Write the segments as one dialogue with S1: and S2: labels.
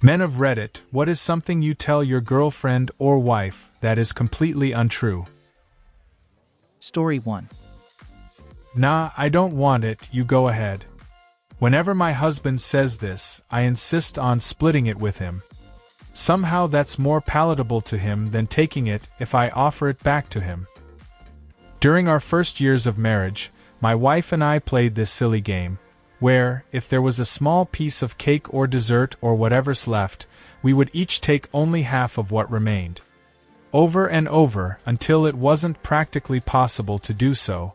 S1: Men of Reddit, what is something you tell your girlfriend or wife that is completely untrue?
S2: Story 1.
S1: Nah, I don't want it, you go ahead. Whenever my husband says this, I insist on splitting it with him. Somehow that's more palatable to him than taking it if I offer it back to him. During our first years of marriage, my wife and I played this silly game, where, if there was a small piece of cake or dessert or whatever's left, we would each take only half of what remained. Over and over, until it wasn't practically possible to do so.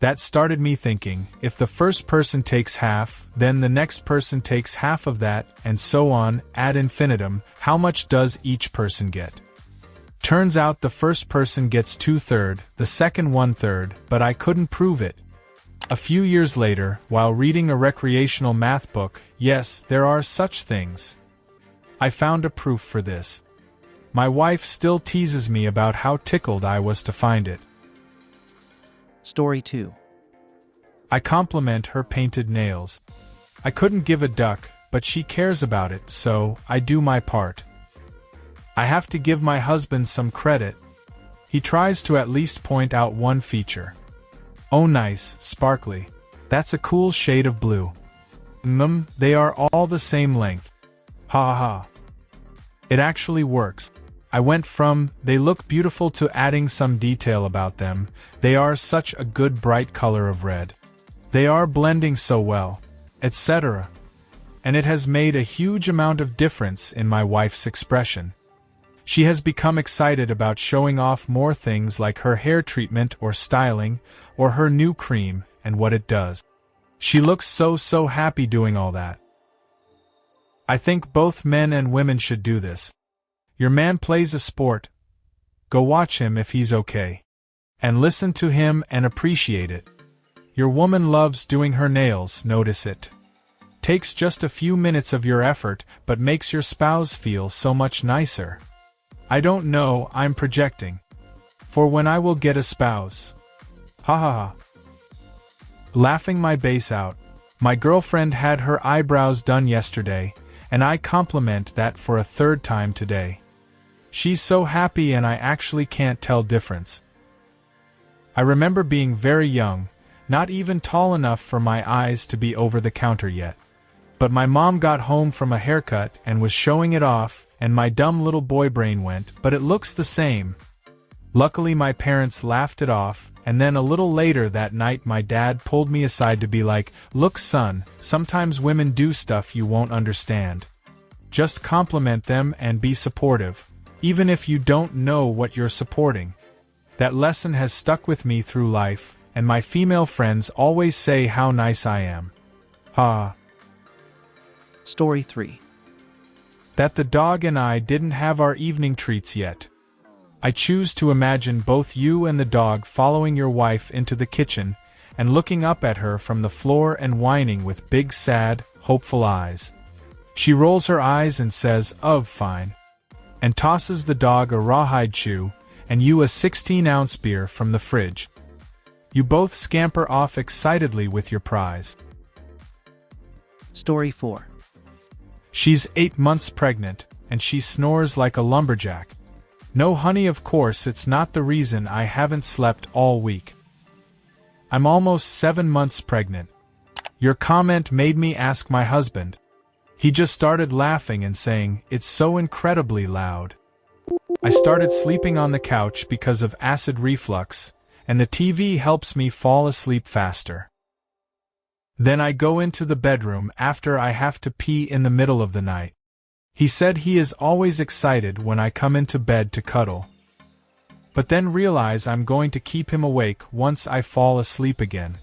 S1: That started me thinking, if the first person takes half, then the next person takes half of that, and so on, ad infinitum, how much does each person get? Turns out the first person gets 2/3, the second 1/3, but I couldn't prove it. A few years later, while reading a recreational math book, yes, there are such things, I found a proof for this. My wife still teases me about how tickled I was to find it.
S2: Story 2.
S1: I compliment her painted nails. I couldn't give a duck, but she cares about it, so I do my part. I have to give my husband some credit. He tries to at least point out one feature. Oh nice, sparkly. That's a cool shade of blue. They are all the same length. Ha ha ha. It actually works. I went from, they look beautiful to adding some detail about them, they are such a good bright color of red. They are blending so well, etc. And it has made a huge amount of difference in my wife's expression. She has become excited about showing off more things like her hair treatment or styling, or her new cream, and what it does. She looks so happy doing all that. I think both men and women should do this. Your man plays a sport. Go watch him if he's okay. And listen to him and appreciate it. Your woman loves doing her nails, notice it. Takes just a few minutes of your effort, but makes your spouse feel so much nicer. I don't know, I'm projecting. For when I will get a spouse. Ha ha ha. Laughing my bass out. My girlfriend had her eyebrows done yesterday, and I compliment that for a third time today. She's so happy and I actually can't tell difference. I remember being very young, not even tall enough for my eyes to be over the counter yet. But my mom got home from a haircut and was showing it off, and my dumb little boy brain went, but it looks the same. Luckily my parents laughed it off, and then a little later that night my dad pulled me aside to be like, look son, sometimes women do stuff you won't understand. Just compliment them and be supportive, even if you don't know what you're supporting. That lesson has stuck with me through life, and my female friends always say how nice I am. Ha.
S2: Story 3.
S1: That the dog and I didn't have our evening treats yet. I choose to imagine both you and the dog following your wife into the kitchen, and looking up at her from the floor and whining with big sad, hopeful eyes. She rolls her eyes and says, "Oh, fine," and tosses the dog a rawhide chew, and you a 16-ounce beer from the fridge. You both scamper off excitedly with your prize.
S2: Story 4.
S1: She's 8 months pregnant, and she snores like a lumberjack. No honey, of course it's not the reason I haven't slept all week. I'm almost 7 months pregnant. Your comment made me ask my husband. He just started laughing and saying, "It's so incredibly loud." I started sleeping on the couch because of acid reflux, and the TV helps me fall asleep faster. Then I go into the bedroom after I have to pee in the middle of the night. He said he is always excited when I come into bed to cuddle. But then realize I'm going to keep him awake once I fall asleep again.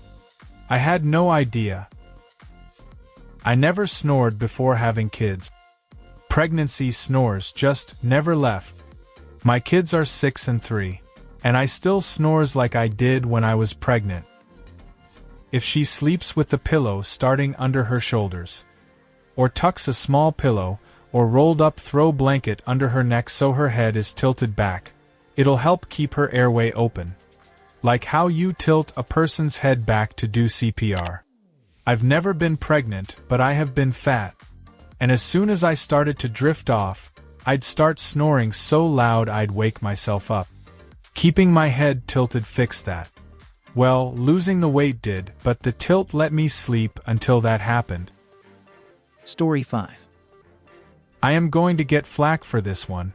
S1: I had no idea. I never snored before having kids. Pregnancy snores just never left. My kids are 6 and 3, and I still snores like I did when I was pregnant. If she sleeps with the pillow starting under her shoulders, or tucks a small pillow or rolled up throw blanket under her neck so her head is tilted back, it'll help keep her airway open. Like how you tilt a person's head back to do CPR. I've never been pregnant, but I have been fat. And as soon as I started to drift off, I'd start snoring so loud I'd wake myself up. Keeping my head tilted fixed that. Well, losing the weight did, but the tilt let me sleep until that happened.
S2: Story 5.
S1: I am going to get flack for this one,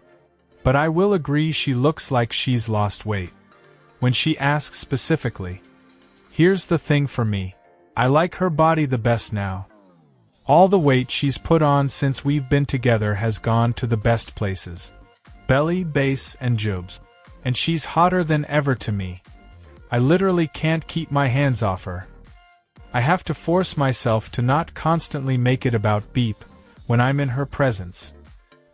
S1: but I will agree she looks like she's lost weight. When she asks specifically, here's the thing for me, I like her body the best now. All the weight she's put on since we've been together has gone to the best places. Belly, base, and jubes. And she's hotter than ever to me. I literally can't keep my hands off her. I have to force myself to not constantly make it about beep when I'm in her presence.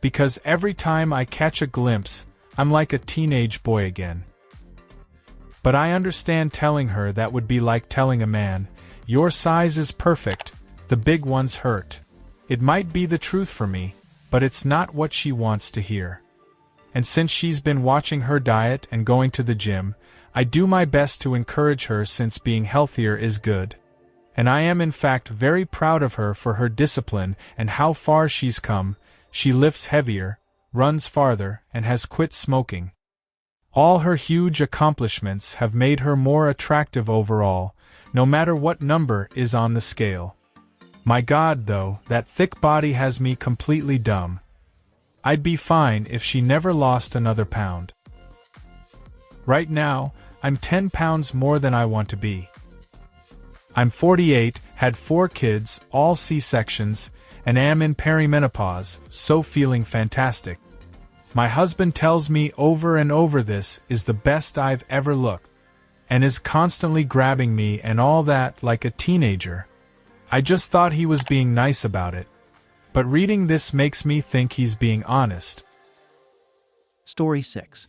S1: Because every time I catch a glimpse, I'm like a teenage boy again. But I understand telling her that would be like telling a man, your size is perfect, the big ones hurt. It might be the truth for me, but it's not what she wants to hear. And since she's been watching her diet and going to the gym, I do my best to encourage her since being healthier is good. And I am in fact very proud of her for her discipline and how far she's come. She lifts heavier, runs farther, and has quit smoking. All her huge accomplishments have made her more attractive overall, no matter what number is on the scale. My God, though, that thick body has me completely dumb. I'd be fine if she never lost another pound. Right now, I'm 10 pounds more than I want to be. I'm 48, had 4 kids, all C-sections, and am in perimenopause, so feeling fantastic. My husband tells me over and over this is the best I've ever looked, and is constantly grabbing me and all that like a teenager. I just thought he was being nice about it, but reading this makes me think he's being honest.
S2: Story 6.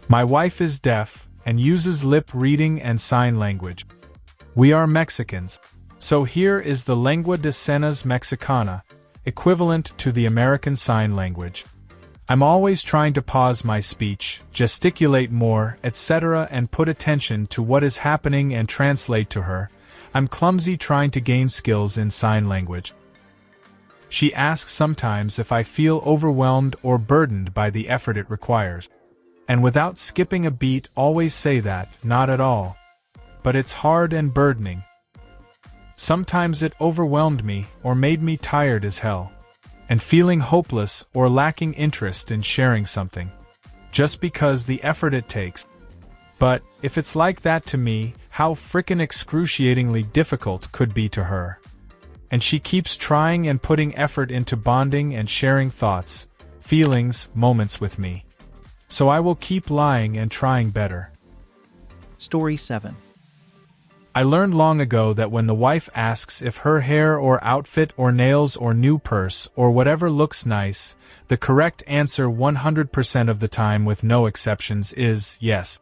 S1: My wife is deaf and uses lip reading and sign language. We are Mexicans, so here is the lengua de señas mexicana, equivalent to the American Sign Language. I'm always trying to pause my speech, gesticulate more, etc., and put attention to what is happening and translate to her. I'm clumsy trying to gain skills in sign language. She asks sometimes if I feel overwhelmed or burdened by the effort it requires. And without skipping a beat, always say that, not at all. But it's hard and burdening. Sometimes it overwhelmed me or made me tired as hell. And feeling hopeless or lacking interest in sharing something. Just because the effort it takes. But, if it's like that to me, how frickin' excruciatingly difficult could be to her. And she keeps trying and putting effort into bonding and sharing thoughts, feelings, moments with me. So I will keep lying and trying better.
S2: Story 7.
S1: I learned long ago that when the wife asks if her hair or outfit or nails or new purse or whatever looks nice, the correct answer 100% of the time with no exceptions is yes.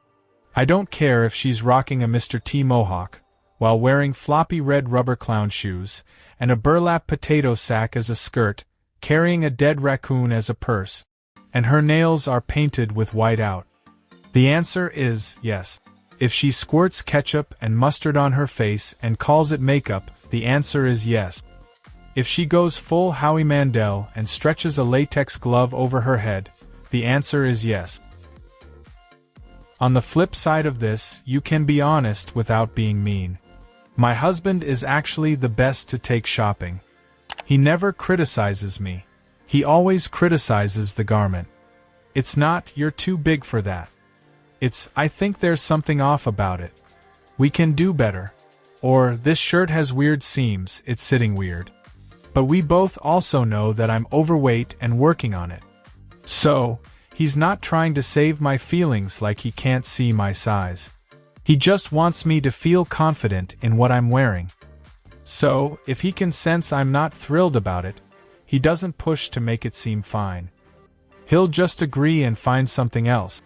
S1: I don't care if she's rocking a Mr. T mohawk, while wearing floppy red rubber clown shoes, and a burlap potato sack as a skirt, carrying a dead raccoon as a purse, and her nails are painted with white out. The answer is yes. If she squirts ketchup and mustard on her face and calls it makeup, the answer is yes. If she goes full Howie Mandel and stretches a latex glove over her head, the answer is yes. On the flip side of this, you can be honest without being mean. My husband is actually the best to take shopping. He never criticizes me. He always criticizes the garment. It's not, you're too big for that. It's, I think there's something off about it. We can do better. Or, this shirt has weird seams, it's sitting weird. But we both also know that I'm overweight and working on it. So, he's not trying to save my feelings like he can't see my size. He just wants me to feel confident in what I'm wearing. So, if he can sense I'm not thrilled about it, he doesn't push to make it seem fine. He'll just agree and find something else.